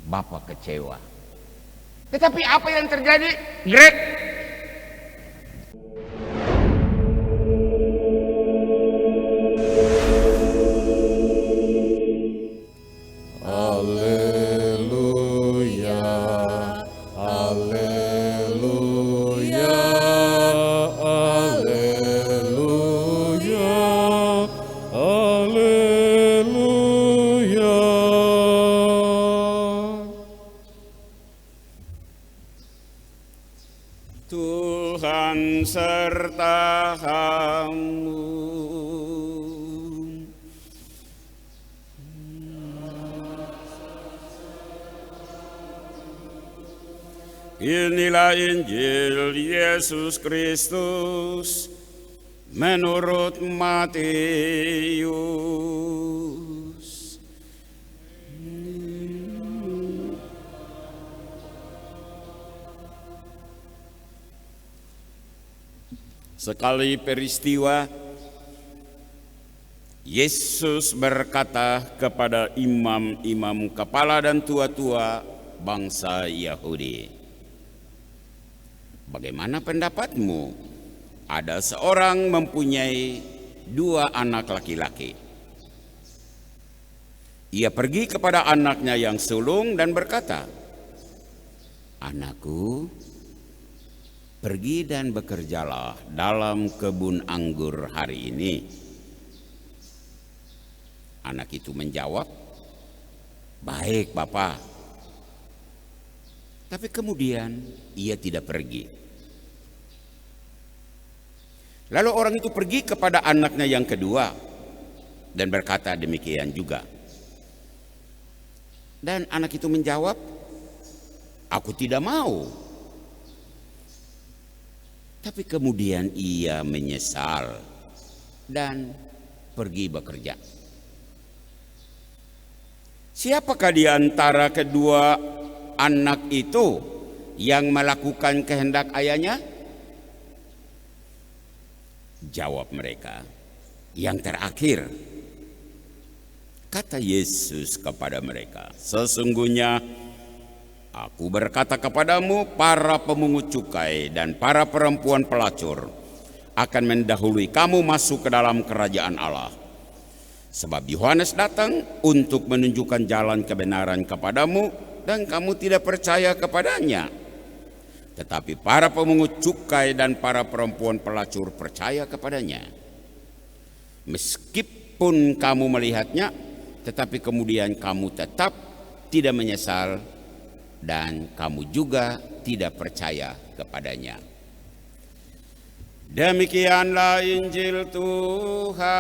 Bapak kecewa. Tetapi apa yang terjadi? Greg, Haleluya, haleluya, haleluya, haleluya. Tuhan serta kamu. Inilah Injil Yesus Kristus menurut Matius. Sekali peristiwa, Yesus berkata kepada imam-imam kepala dan tua-tua bangsa Yahudi, "Bagaimana pendapatmu? Ada seorang mempunyai 2 anak laki-laki. Ia pergi kepada anaknya yang sulung dan berkata, 'Anakku, pergi dan bekerjalah dalam kebun anggur hari ini.' Anak itu menjawab, 'Baik, Bapa.' Tapi kemudian ia tidak pergi. Lalu orang itu pergi kepada anaknya yang kedua dan berkata demikian juga. Dan anak itu menjawab, 'Aku tidak mau.' Tapi kemudian ia menyesal dan pergi bekerja. Siapakah di antara kedua anak itu yang melakukan kehendak ayahnya?" Jawab mereka, "Yang terakhir." Kata Yesus kepada mereka, "Sesungguhnya Aku berkata kepadamu, para pemungut cukai dan para perempuan pelacur akan mendahului kamu masuk ke dalam kerajaan Allah. Sebab Yohanes datang untuk menunjukkan jalan kebenaran kepadamu dan kamu tidak percaya kepadanya. Tetapi para pemungut cukai dan para perempuan pelacur percaya kepadanya. Meskipun kamu melihatnya, tetapi kemudian kamu tetap tidak menyesal dan kamu juga tidak percaya kepadanya." Demikianlah Injil Tuhan.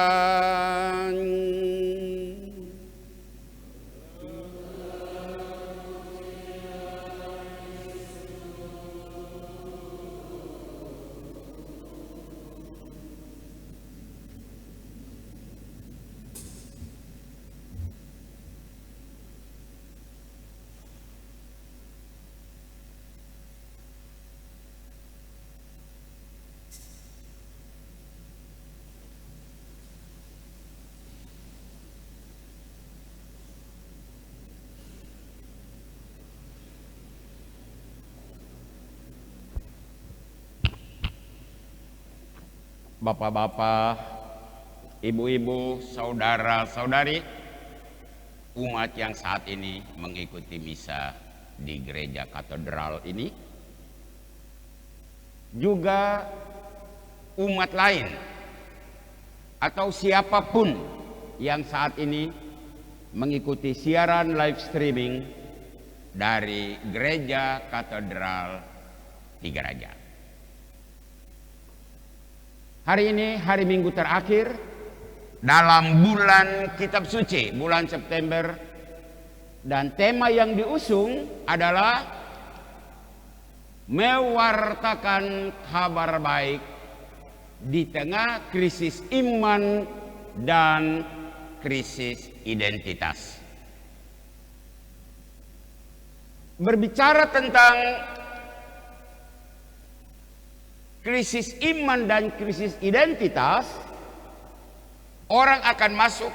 Bapak-bapak, ibu-ibu, saudara-saudari, umat yang saat ini mengikuti misa di gereja katedral ini, juga umat lain atau siapapun yang saat ini mengikuti siaran live streaming dari gereja katedral Tiga Raja. Hari ini hari Minggu terakhir dalam bulan Kitab Suci, bulan September, dan tema yang diusung adalah mewartakan kabar baik di tengah krisis iman dan krisis identitas. Berbicara tentang krisis iman dan krisis identitas, orang akan masuk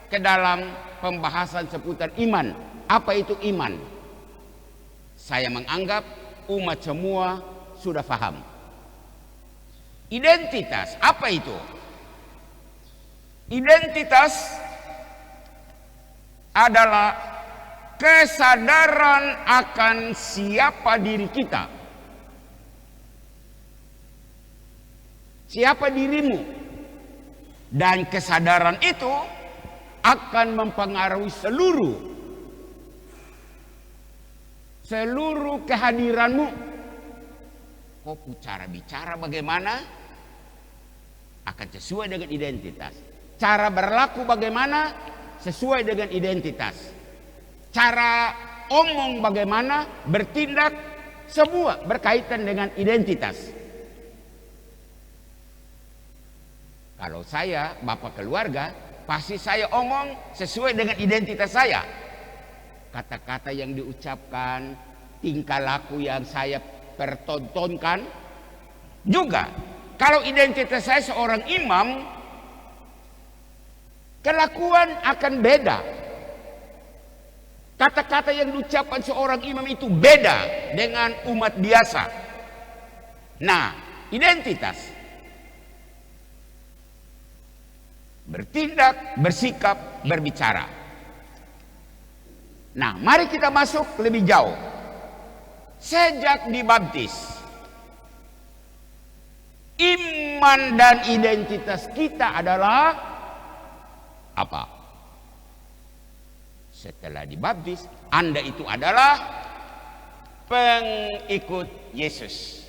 ke dalam pembahasan seputar iman. Apa itu iman? Saya menganggap umat semua sudah paham. Identitas, apa itu? Identitas adalah kesadaran akan siapa diri kita. Siapa dirimu? Dan kesadaran itu akan mempengaruhi seluruh kehadiranmu. Kau cara bicara bagaimana akan sesuai dengan identitas. Cara berlaku bagaimana sesuai dengan identitas. Cara omong bagaimana, bertindak, semua berkaitan dengan identitas. Kalau saya bapak keluarga, pasti saya omong sesuai dengan identitas saya. Kata-kata yang diucapkan, tingkah laku yang saya pertontonkan juga. Kalau identitas saya seorang imam, kelakuan akan beda. Kata-kata yang diucapkan seorang imam itu beda dengan umat biasa. Nah, identitas. Bertindak, bersikap, berbicara. Nah, mari kita masuk lebih jauh. Sejak dibaptis, iman dan identitas kita adalah apa? Setelah dibaptis, Anda itu adalah pengikut Yesus.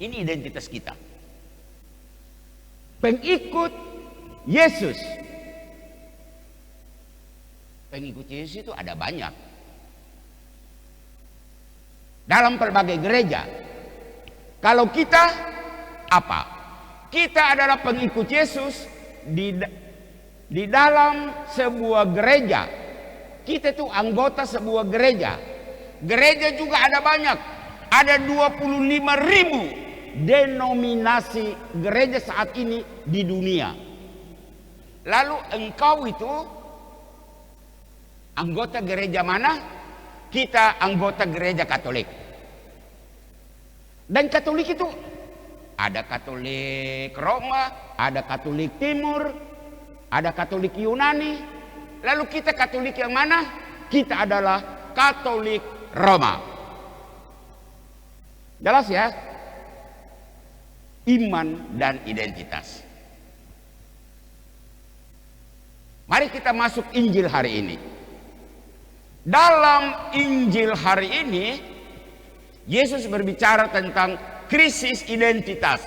Ini identitas kita. Pengikut Yesus. Pengikut Yesus itu ada banyak. Dalam berbagai gereja. Kalau kita apa? Kita adalah pengikut Yesus di dalam sebuah gereja. Kita itu anggota sebuah gereja. Gereja juga ada banyak. Ada 25.000 denominasi gereja saat ini di dunia. Lalu engkau itu anggota gereja mana? Kita anggota gereja Katolik. Dan Katolik itu ada Katolik Roma, ada Katolik Timur, ada Katolik Yunani. Lalu kita Katolik yang mana? Kita adalah Katolik Roma. Jelas ya? Iman dan identitas. Mari kita masuk Injil hari ini. Dalam Injil hari ini, Yesus berbicara tentang krisis identitas.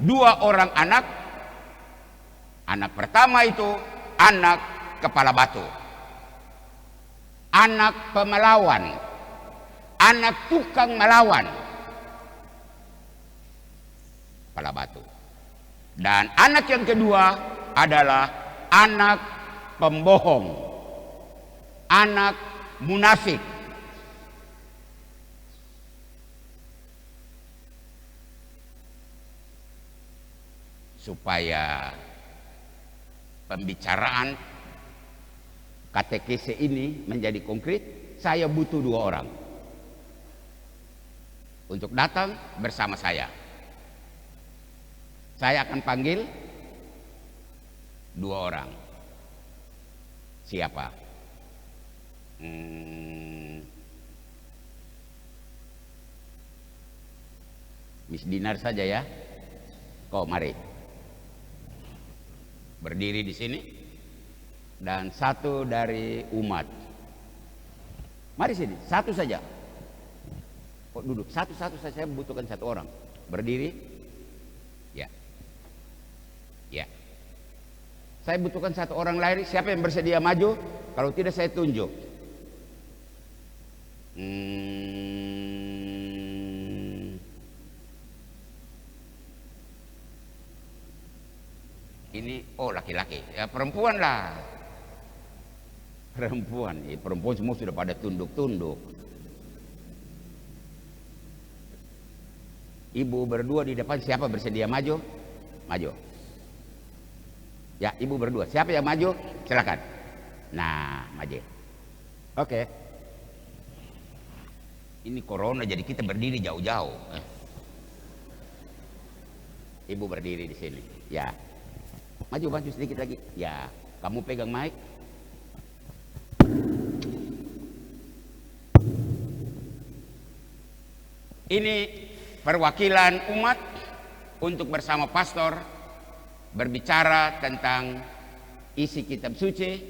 Dua orang anak. Anak pertama itu anak kepala batu. Anak pemelawan. Anak tukang melawan. Kepala batu. Dan anak yang kedua adalah anak pembohong, anak munafik. Supaya pembicaraan katekese ini menjadi konkret, saya butuh dua orang untuk datang bersama saya. Saya akan panggil dua orang. Siapa? Miss Dinar saja ya. Kau mari. Berdiri di sini. Dan satu dari umat. Mari sini, satu saja. Kok duduk? Satu-satu saya membutuhkan satu orang. Berdiri. Ya. Ya. Saya butuhkan satu orang lari. Siapa yang bersedia maju? Kalau tidak saya tunjuk. Ini laki-laki. Ya perempuan lah. Perempuan. Perempuan semua sudah pada tunduk-tunduk. Ibu berdua di depan. Siapa bersedia maju? Maju. Ya, ibu berdua. Siapa yang maju? Silakan. Nah, maju. Oke. Ini corona jadi kita berdiri jauh-jauh. Ibu berdiri di sini. Ya. Maju sedikit lagi. Ya, kamu pegang mic. Ini perwakilan umat untuk bersama pastor berbicara tentang isi kitab suci.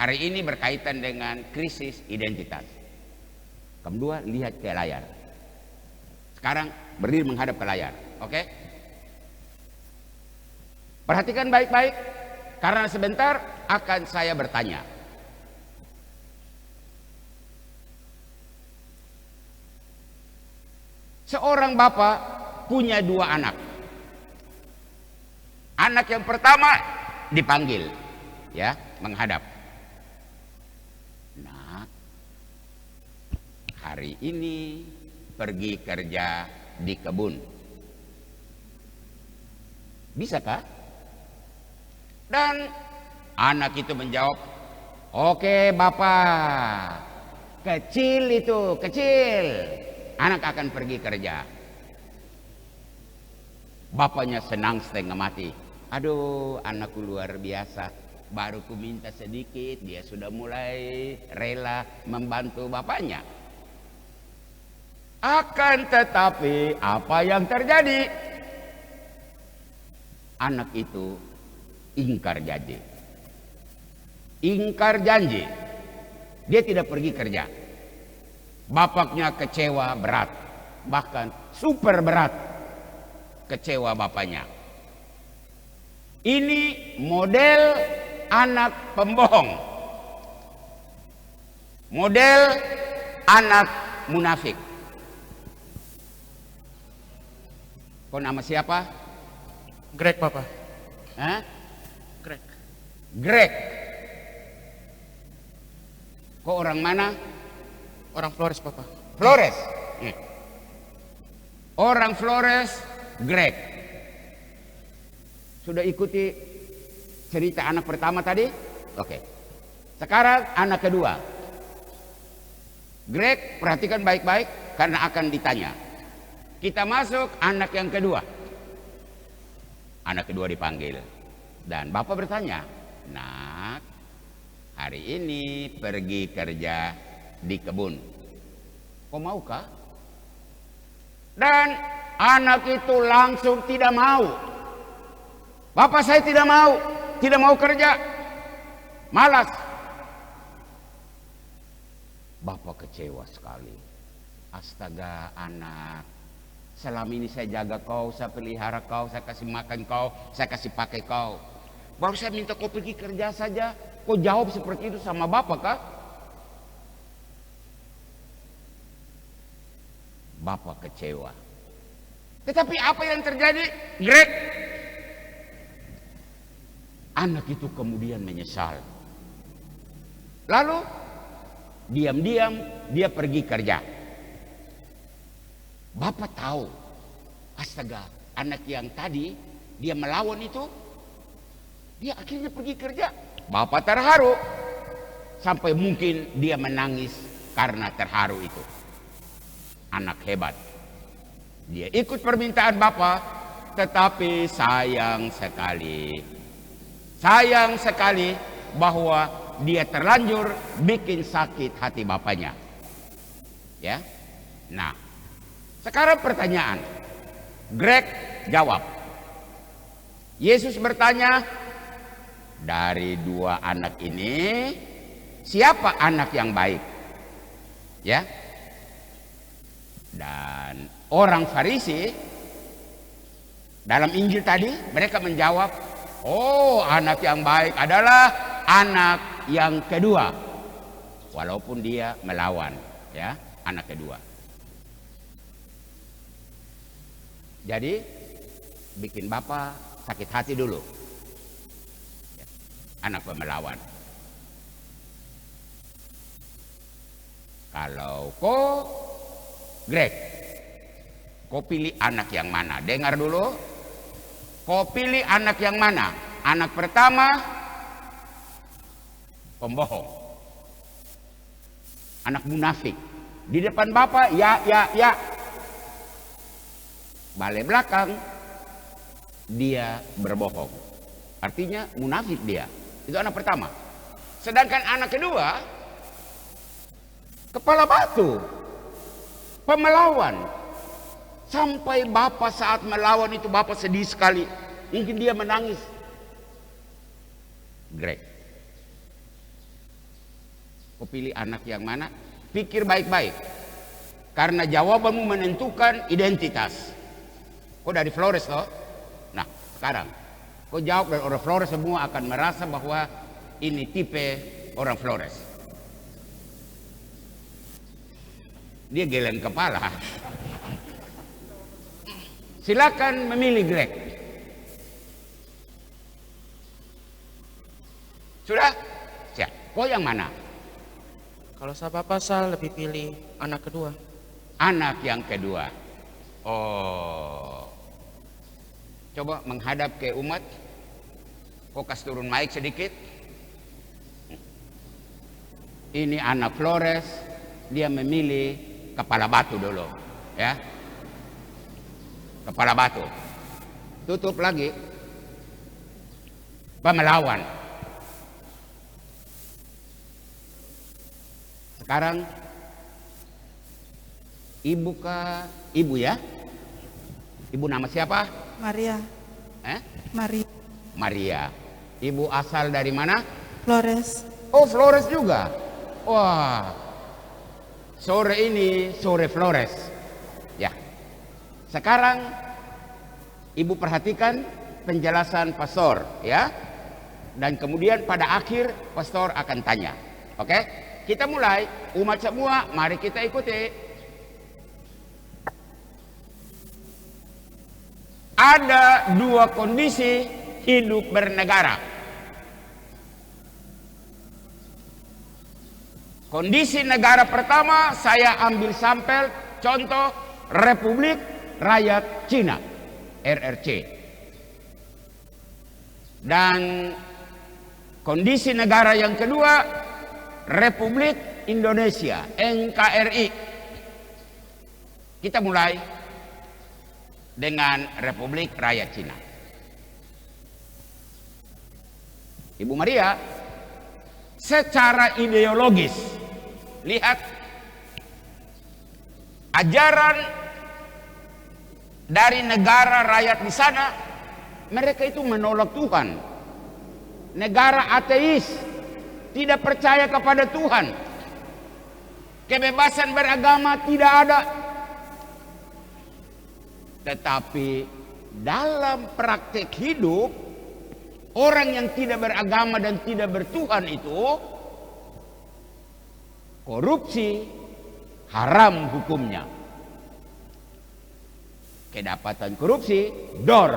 Hari ini berkaitan dengan krisis identitas. Kamu dua lihat ke layar. Sekarang berdiri menghadap ke layar. Oke? Perhatikan baik-baik, karena sebentar akan saya bertanya. Seorang bapak punya dua anak. Anak yang pertama dipanggil, ya, menghadap. Nah, hari ini pergi kerja di kebun. Bisakah? Dan anak itu menjawab, oke bapak, kecil itu, kecil. Anak akan pergi kerja. Bapaknya senang setengah mati. Aduh, anakku luar biasa. Baru ku minta sedikit, dia sudah mulai rela membantu bapaknya. Akan tetapi apa yang terjadi? Anak itu ingkar janji. Ingkar janji. Dia tidak pergi kerja. Bapaknya kecewa berat, bahkan super berat. Kecewa bapaknya. Ini model anak pembohong. Model anak munafik. Kau nama siapa? Greg, Papa. Hah? Greg. Greg. Kau orang mana? Orang Flores, Papa. Flores. Orang Flores, Greg. Sudah ikuti cerita anak pertama tadi? Oke. Sekarang anak kedua. Greg, perhatikan baik-baik karena akan ditanya. Kita masuk anak yang kedua. Anak kedua dipanggil. Dan bapak bertanya, nak, hari ini pergi kerja di kebun. Kau maukah? Dan anak itu langsung tidak mau. Bapak, saya tidak mau kerja. Malas. Bapak kecewa sekali. Astaga anak, selama ini saya jaga kau, saya pelihara kau, saya kasih makan kau, saya kasih pakai kau. Baru saya minta kau pergi kerja saja, kau jawab seperti itu sama bapak kah? Bapak kecewa. Tetapi apa yang terjadi? Greg, anak itu kemudian menyesal. Lalu diam-diam dia pergi kerja. Bapak tahu, astaga, anak yang tadi dia melawan itu, dia akhirnya pergi kerja. Bapak terharu, sampai mungkin dia menangis karena terharu itu. Anak hebat. Dia ikut permintaan bapak, tetapi sayang sekali bahwa dia terlanjur bikin sakit hati bapaknya. Ya. Nah, sekarang pertanyaan. Greg jawab. Yesus bertanya, dari dua anak ini siapa anak yang baik? Ya. Dan orang Farisi dalam Injil tadi mereka menjawab, oh, anak yang baik adalah anak yang kedua. Walaupun dia melawan, ya, anak kedua. Jadi bikin bapak sakit hati dulu. Ya, anak pemelawan. Kalau kau Greg, kau pilih anak yang mana? Dengar dulu. Kau pilih anak yang mana? Anak pertama pembohong, anak munafik, Di depan bapak, ya. Balik belakang, dia berbohong. Artinya munafik dia. Itu anak pertama. Sedangkan anak kedua, kepala batu, pemelawan. Sampai bapak saat melawan itu bapak sedih sekali. Mungkin dia menangis. Greg, kau pilih anak yang mana? Pikir baik-baik. Karena jawabanmu menentukan identitas. Kau dari Flores toh? Nah, sekarang kau jawab dan orang Flores semua akan merasa bahwa ini tipe orang Flores. Dia geleng kepala. Silakan memilih Greg. Sudah? Siap. Kau yang mana? Kalau saya Bapak, saya lebih pilih anak kedua. Anak yang kedua. Oh. Coba menghadap ke umat. Kau kasih turun mic sedikit. Ini anak Flores. Dia memilih kepala batu dulu. Ya. Kepala batu. Tutup lagi. Pemelawan. Sekarang ibu ya? Ibu nama siapa? Maria. Maria. Maria. Ibu asal dari mana? Flores. Oh, Flores juga. Wah. Sore ini sore Flores. Ya. Sekarang ibu perhatikan penjelasan pastor ya. Dan kemudian pada akhir pastor akan tanya. Oke? Kita mulai, umat semua, mari kita ikuti. Ada dua kondisi hidup bernegara. Kondisi negara pertama, saya ambil sampel, contoh Republik Rakyat Cina, RRC. Dan kondisi negara yang kedua, Republik Indonesia, NKRI. Kita mulai dengan Republik Rakyat Cina. Ibu Maria, secara ideologis, lihat ajaran dari negara rakyat di sana, mereka itu menolak Tuhan. Negara ateis, tidak percaya kepada Tuhan. Kebebasan beragama tidak ada. Tetapi dalam praktek hidup, orang yang tidak beragama dan tidak bertuhan itu korupsi, haram hukumnya. Kedapatan korupsi, dor,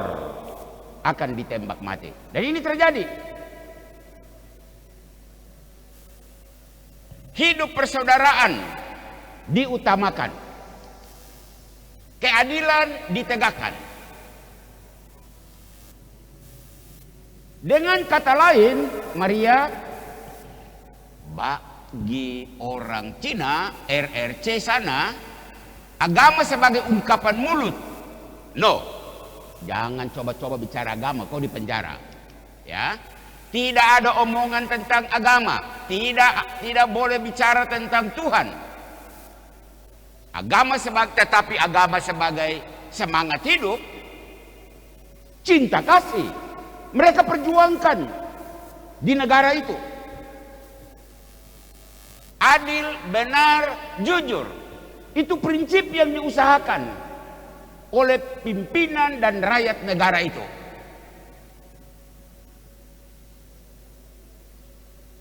akan ditembak mati. Dan ini terjadi. Hidup persaudaraan diutamakan. Keadilan ditegakkan. Dengan kata lain, Maria, bagi orang Cina, RRC sana, agama sebagai ungkapan mulut. No, jangan coba-coba bicara agama, kau di penjara. Ya. Tidak ada omongan tentang agama. Tidak boleh bicara tentang Tuhan. Tetapi agama sebagai semangat hidup, cinta kasih. Mereka perjuangkan di negara itu. Adil, benar, jujur. Itu prinsip yang diusahakan oleh pimpinan dan rakyat negara itu.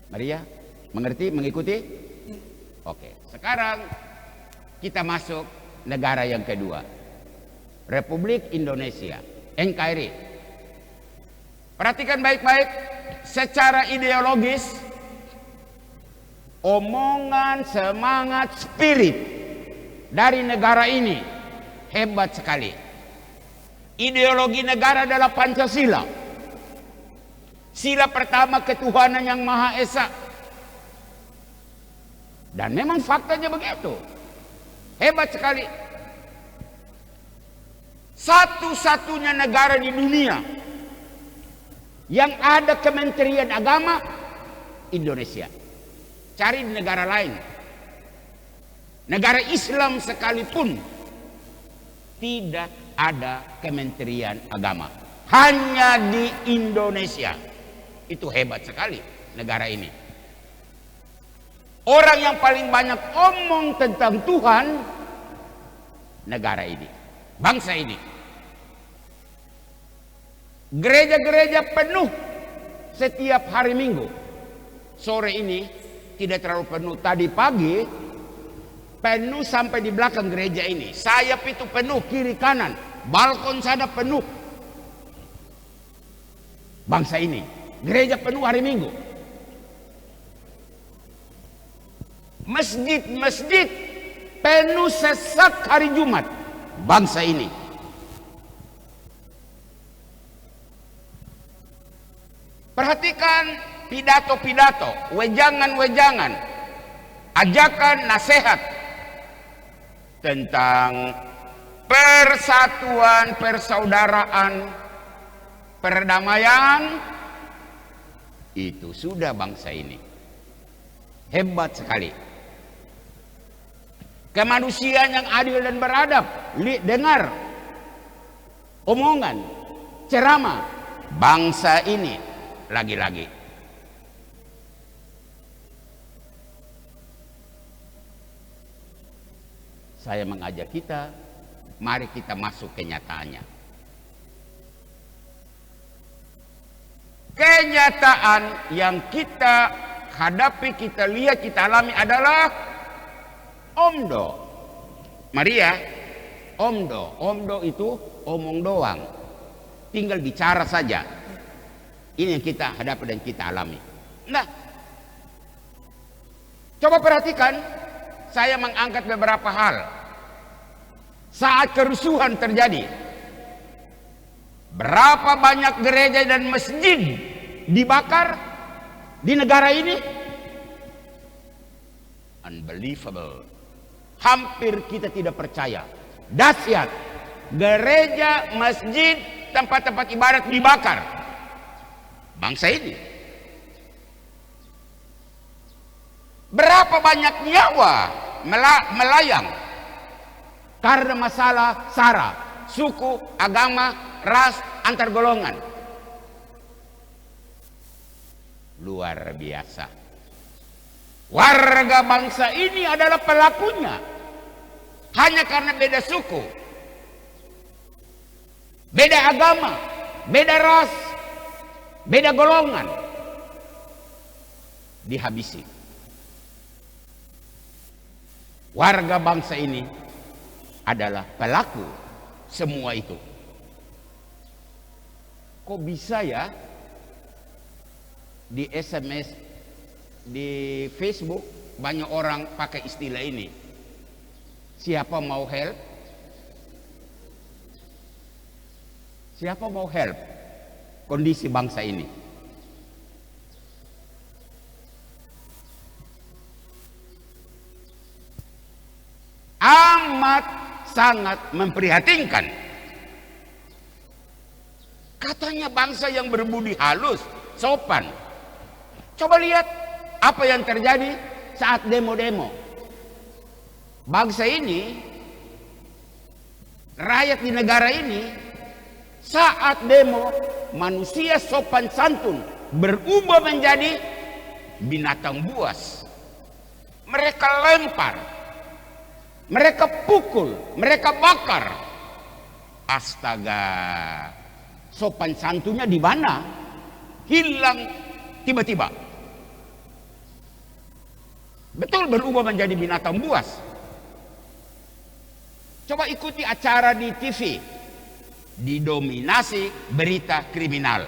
Maria, mengerti, mengikuti? Oke, sekarang kita masuk negara yang kedua. Republik Indonesia, NKRI. Perhatikan baik-baik, secara ideologis, omongan, semangat, spirit dari negara ini hebat sekali. Ideologi negara adalah Pancasila. Sila pertama, ketuhanan yang Maha Esa. Dan memang faktanya begitu. Hebat sekali. Satu-satunya negara di dunia yang ada Kementerian Agama, Indonesia. Cari di negara lain. Negara Islam sekalipun tidak ada Kementerian Agama. Hanya di Indonesia. Itu hebat sekali negara ini. Orang yang paling banyak omong tentang Tuhan, negara ini, bangsa ini. Gereja-gereja penuh setiap hari Minggu. Sore ini tidak terlalu penuh. Tadi pagi penuh sampai di belakang gereja ini. Sayap itu penuh, kiri kanan. Balkon sana penuh. Bangsa ini, gereja penuh hari Minggu. Masjid-masjid penuh sesak hari Jumat. Bangsa ini. Perhatikan pidato-pidato, wejangan-wejangan, ajakan, nasihat tentang persatuan, persaudaraan, perdamaian. Itu sudah bangsa ini. Hebat sekali. Kemanusiaan yang adil dan beradab. Dengar omongan, ceramah bangsa ini. Lagi-lagi saya mengajak kita, mari kita masuk kenyataannya. Kenyataan yang kita hadapi, kita lihat, kita alami adalah omdo. Maria, omdo. Omdo itu omong doang. Tinggal bicara saja. Ini yang kita hadapi dan kita alami. Nah, coba perhatikan, saya mengangkat beberapa hal. Saat kerusuhan terjadi, berapa banyak gereja dan masjid dibakar di negara ini? Unbelievable. Hampir kita tidak percaya. Dahsyat. Gereja, masjid, tempat-tempat ibadat dibakar. Bangsa ini. Berapa banyak nyawa melayang karena masalah sara, suku, agama, ras, antar golongan. Luar biasa. Warga bangsa ini adalah pelakunya. Hanya karena beda suku, beda agama, beda ras, beda golongan, dihabisi. Warga bangsa ini adalah pelaku semua itu. Kok bisa ya di SMS, di Facebook banyak orang pakai istilah ini? Siapa mau help? Siapa mau help kondisi bangsa ini? Amat sangat memprihatinkan. Katanya bangsa yang berbudi halus, sopan. Coba lihat apa yang terjadi saat demo-demo. Bangsa ini, rakyat di negara ini, saat demo, manusia sopan santun berubah menjadi binatang buas. Mereka lempar, mereka pukul, mereka bakar. Astaga, sopan santunnya di mana? Hilang tiba-tiba. Betul, berubah menjadi binatang buas. Coba ikuti acara di TV, didominasi berita kriminal.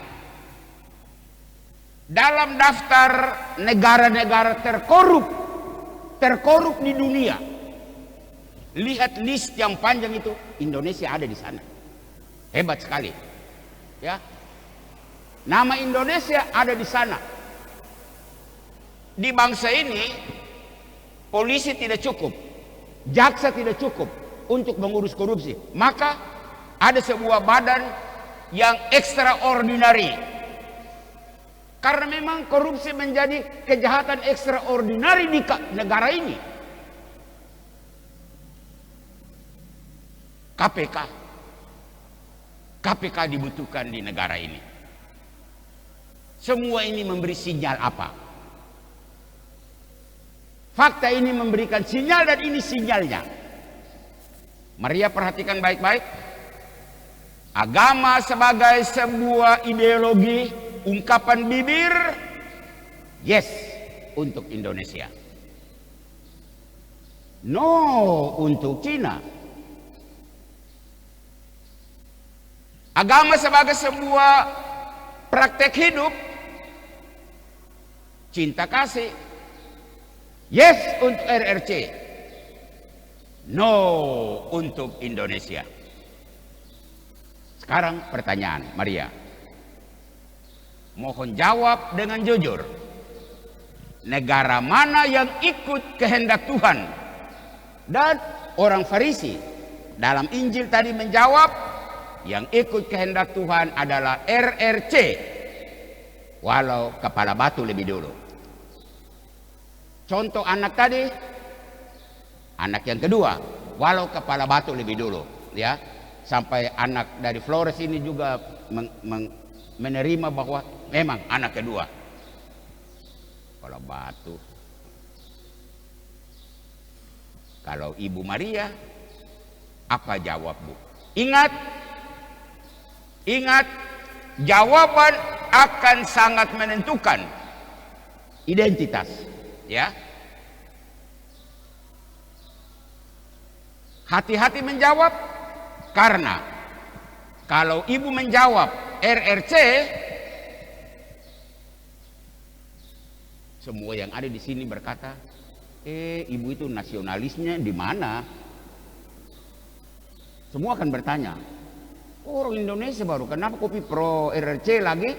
Dalam daftar negara-negara terkorup di dunia, lihat list yang panjang itu, Indonesia ada di sana. Hebat sekali, ya. Nama Indonesia ada di sana. Di bangsa ini, polisi tidak cukup, jaksa tidak cukup untuk mengurus korupsi, maka ada sebuah badan yang extraordinary. Karena memang korupsi menjadi kejahatan extraordinary di negara ini. KPK dibutuhkan di negara ini. Semua ini memberi sinyal apa? Fakta ini memberikan sinyal dan ini sinyalnya. Maria, perhatikan baik-baik. Agama sebagai sebuah ideologi, ungkapan bibir, yes untuk Indonesia, no untuk Cina. Agama sebagai sebuah praktek hidup, cinta kasih, yes untuk RRC, no untuk Indonesia. Sekarang pertanyaan, Maria, mohon jawab dengan jujur. Negara mana yang ikut kehendak Tuhan? Dan orang Farisi dalam Injil tadi menjawab, yang ikut kehendak Tuhan adalah RRC, walau kepala batu lebih dulu. Contoh anak tadi, anak yang kedua, walau kepala batu lebih dulu, ya. Sampai anak dari Flores ini juga menerima bahwa memang anak kedua. Kalau batu. Kalau Ibu Maria, apa jawab, Bu? Ingat, jawaban akan sangat menentukan identitas, ya. Hati-hati menjawab, karena kalau Ibu menjawab RRC, semua yang ada di sini berkata, Ibu itu nasionalisnya di mana? Semua akan bertanya, orang Indonesia baru, kenapa kopi pro RRC lagi?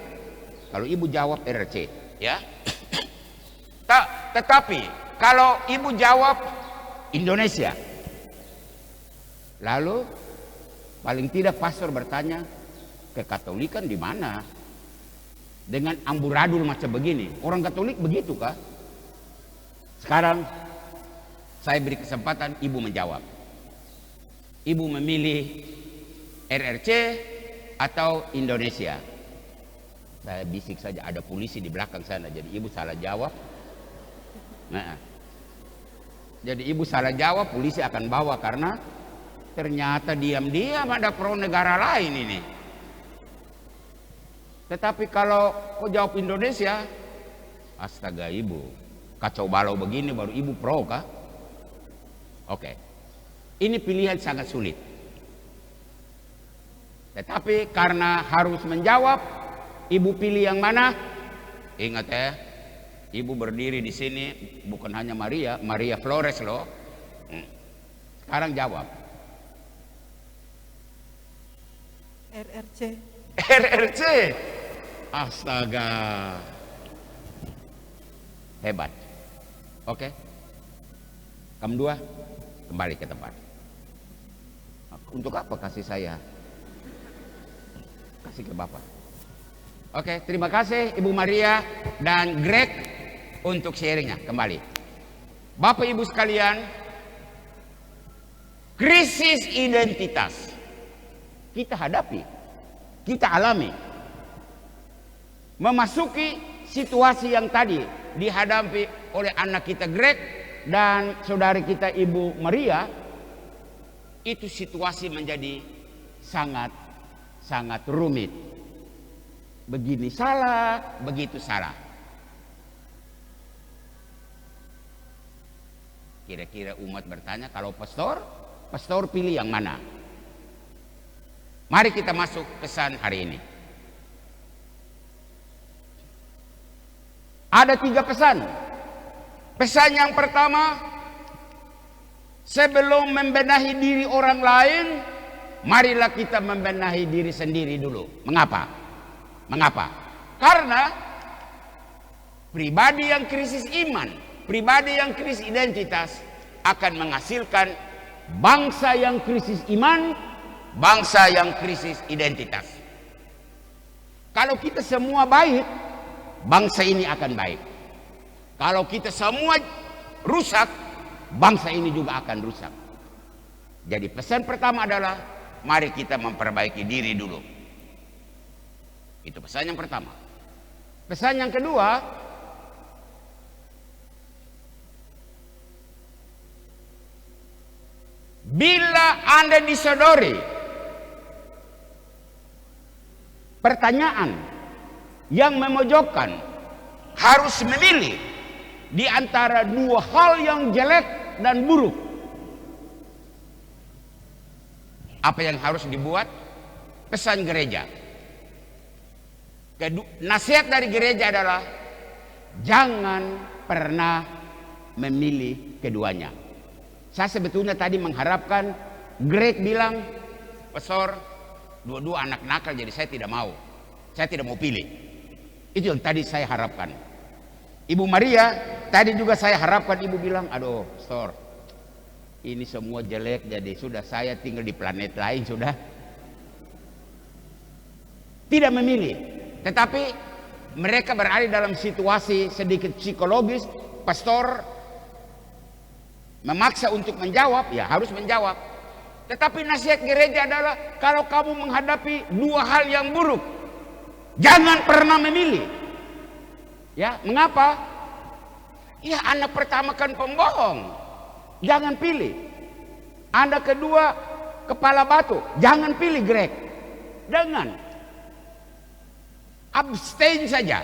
Kalau Ibu jawab RRC, ya. Tetapi kalau Ibu jawab Indonesia, lalu paling tidak pastor bertanya, kekatolikan di mana? Dengan amburadul macam begini, orang Katolik begitu kah? Sekarang saya beri kesempatan Ibu menjawab. Ibu memilih RRC atau Indonesia? Saya bisik saja, ada polisi di belakang sana, jadi Ibu salah jawab. Nah, jadi Ibu salah jawab, polisi akan bawa karena ternyata diam-diam ada pro negara lain ini. Tetapi kalau kau jawab Indonesia, astaga Ibu, kacau balau begini baru Ibu pro kah? Oke, ini pilihan sangat sulit. Tetapi karena harus menjawab, Ibu pilih yang mana? Ingat ya, Ibu berdiri di sini bukan hanya Maria Flores loh. Sekarang jawab. RRC. RRC. Astaga. Hebat. Oke. Kamu dua kembali ke tempat. Untuk apa kasih saya? Kasih ke Bapak. Oke, terima kasih Ibu Maria dan Greg untuk sharingnya. Kembali. Bapak Ibu sekalian, krisis identitas kita hadapi, kita alami. Memasuki situasi yang tadi dihadapi oleh anak kita Greg dan saudari kita Ibu Maria, itu situasi menjadi sangat rumit. Begini salah, begitu salah. Kira-kira umat bertanya, kalau pastor pilih yang mana? Mari kita masuk pesan hari ini. Ada 3 pesan. Pesan yang pertama, sebelum membenahi diri orang lain, marilah kita membenahi diri sendiri dulu. Mengapa? Karena pribadi yang krisis iman, pribadi yang krisis identitas, akan menghasilkan bangsa yang krisis iman, bangsa yang krisis identitas. Kalau kita semua baik, bangsa ini akan baik. Kalau kita semua rusak, bangsa ini juga akan rusak. Jadi pesan pertama adalah mari kita memperbaiki diri dulu. Itu pesan yang pertama. Pesan yang kedua, bila Anda disodori pertanyaan yang memojokkan harus memilih di antara dua hal yang jelek dan buruk, apa yang harus dibuat? Pesan gereja, nasihat dari gereja adalah jangan pernah memilih keduanya. Saya sebetulnya tadi mengharapkan Greg bilang, Pastor, dua-dua anak nakal jadi saya tidak mau. Saya tidak mau pilih. Itu yang tadi saya harapkan. Ibu Maria, tadi juga saya harapkan ibu bilang, aduh Pastor, ini semua jelek jadi sudah saya tinggal di planet lain sudah. Tidak memilih. Tetapi mereka berada dalam situasi sedikit psikologis. Pastor memaksa untuk menjawab, ya harus menjawab. Tetapi nasihat gereja adalah kalau kamu menghadapi dua hal yang buruk, jangan pernah memilih. Ya, mengapa? Ya, anak pertama kan pembohong, jangan pilih. Anak kedua kepala batu, jangan pilih Greg. Jangan. Abstain saja.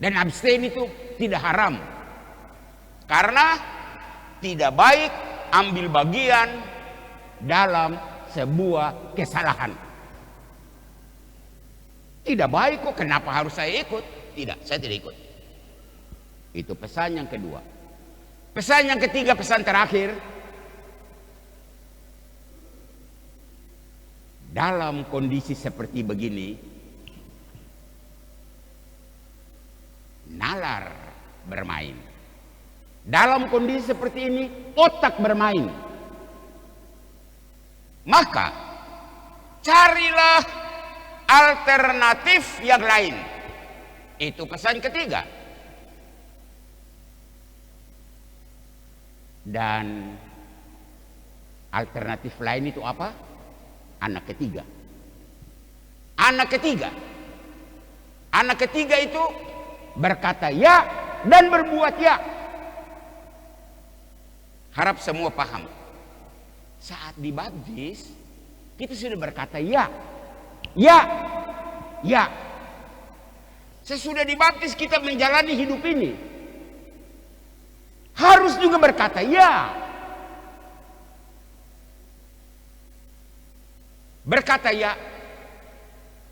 Dan abstain itu tidak haram. Karena tidak baik ambil bagian dalam sebuah kesalahan. Tidak baik kok, kenapa harus saya ikut? Tidak, saya tidak ikut. Itu pesan yang kedua. Pesan yang ketiga, pesan terakhir. Dalam kondisi seperti begini, nalar bermain. Dalam kondisi seperti ini, otak bermain. Maka, carilah alternatif yang lain. Itu pesan ketiga. Dan alternatif lain itu apa? Anak ketiga. Anak ketiga. Anak ketiga itu berkata ya dan berbuat ya. Harap semua paham. Saat dibaptis, kita sudah berkata ya. Ya. Ya. Sesudah dibaptis kita menjalani hidup ini. Harus juga berkata ya. Berkata ya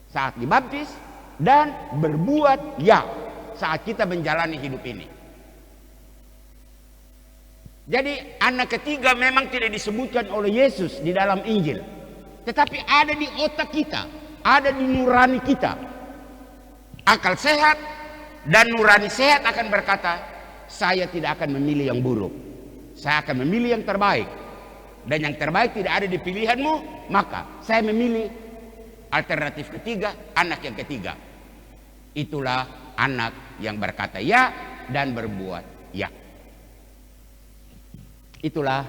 saat dibaptis dan berbuat ya saat kita menjalani hidup ini. Jadi anak ketiga memang tidak disebutkan oleh Yesus di dalam Injil, tetapi ada di otak kita, ada di nurani kita. Akal sehat dan nurani sehat akan berkata, saya tidak akan memilih yang buruk, saya akan memilih yang terbaik. Dan yang terbaik tidak ada di pilihanmu, maka saya memilih alternatif ketiga, anak yang ketiga. Itulah anak yang berkata ya dan berbuat ya. Itulah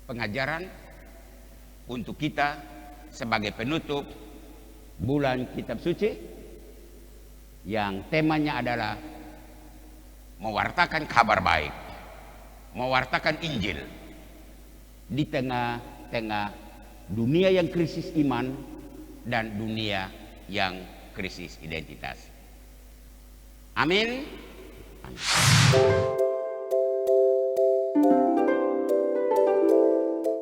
pengajaran untuk kita sebagai penutup bulan Kitab Suci yang temanya adalah mewartakan kabar baik, mewartakan Injil di tengah-tengah dunia yang krisis iman dan dunia yang krisis identitas. Amin. Amin.